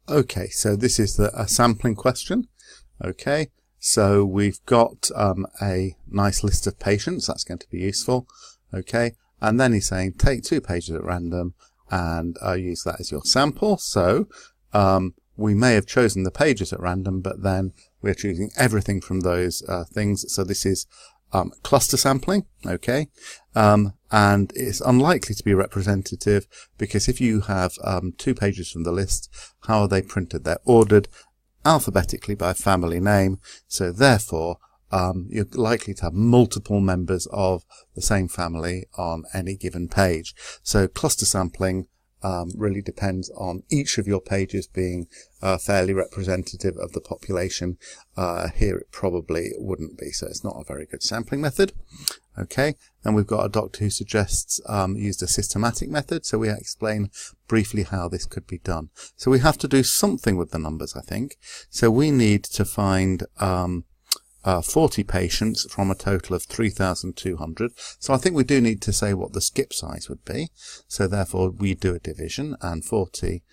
Okay, so this is a sampling question. Okay, so we've got a nice list of patients. That's going to be useful. Okay, and then he's saying take 2 pages at random and use that as your sample. So we may have chosen the pages at random, but then we're choosing everything from those things. So this is cluster sampling, okay, and it's unlikely to be representative because if you have 2 pages from the list, how are they printed? They're ordered alphabetically by family name, so therefore you're likely to have multiple members of the same family on any given page. So cluster sampling really depends on each of your pages being fairly representative of the population. Here it probably wouldn't be, so it's not a very good sampling method. Okay, then we've got a doctor who suggests use a systematic method, so we explain briefly how this could be done. So we have to do something with the numbers, I think. So we need to find 40 patients from a total of 3,200. So I think we do need to say what the skip size would be. So therefore we do a division, and 40,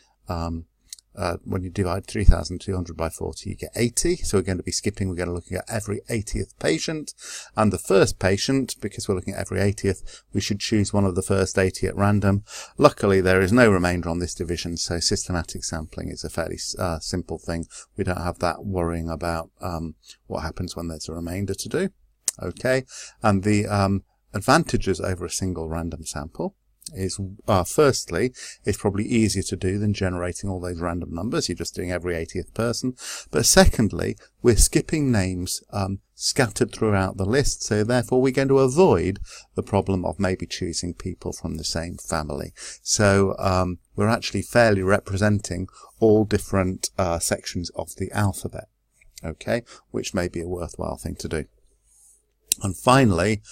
when you divide 3,200 by 40, you get 80. So we're going to be skipping, we're going to look at every 80th patient. And the first patient, because we're looking at every 80th, we should choose one of the first 80 at random. Luckily, there is no remainder on this division, so systematic sampling is a fairly simple thing. We don't have that worrying about what happens when there's a remainder to do. Okay, and the advantages over a single random sample is firstly, it's probably easier to do than generating all those random numbers. You're just doing every 80th person. But secondly, we're skipping names scattered throughout the list, so therefore we're going to avoid the problem of maybe choosing people from the same family. So we're actually fairly representing all different sections of the alphabet, okay, which may be a worthwhile thing to do. And finally,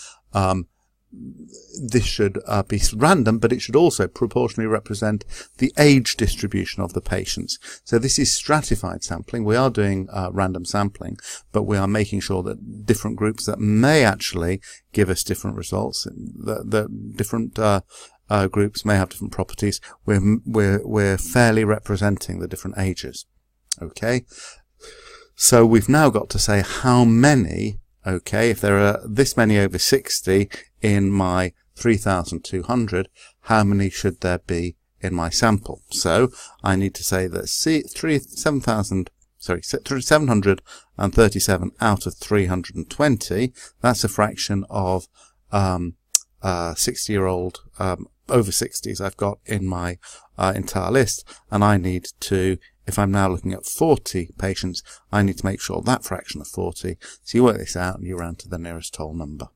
this should be random, but it should also proportionally represent the age distribution of the patients. So this is stratified sampling. We are doing random sampling, but we are making sure that different groups that may actually give us different results, the different groups may have different properties. We're fairly representing the different ages. Okay, so we've now got to say how many. Okay, if there are this many over 60 in my 3,200, how many should there be in my sample? So I need to say that 737 out of 320, that's a fraction of 60-year-old over 60s I've got in my entire list, and I need to, if I'm now looking at 40 patients, I need to make sure that fraction of 40. So you work this out and you round to the nearest whole number.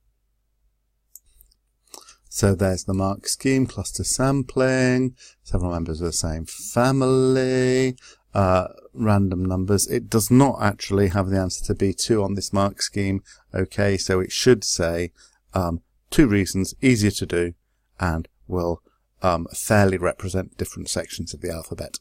So there's the mark scheme, cluster sampling, several members of the same family, random numbers. It does not actually have the answer to B2 on this mark scheme. Okay, so it should say 2 reasons, easier to do, and will fairly represent different sections of the alphabet.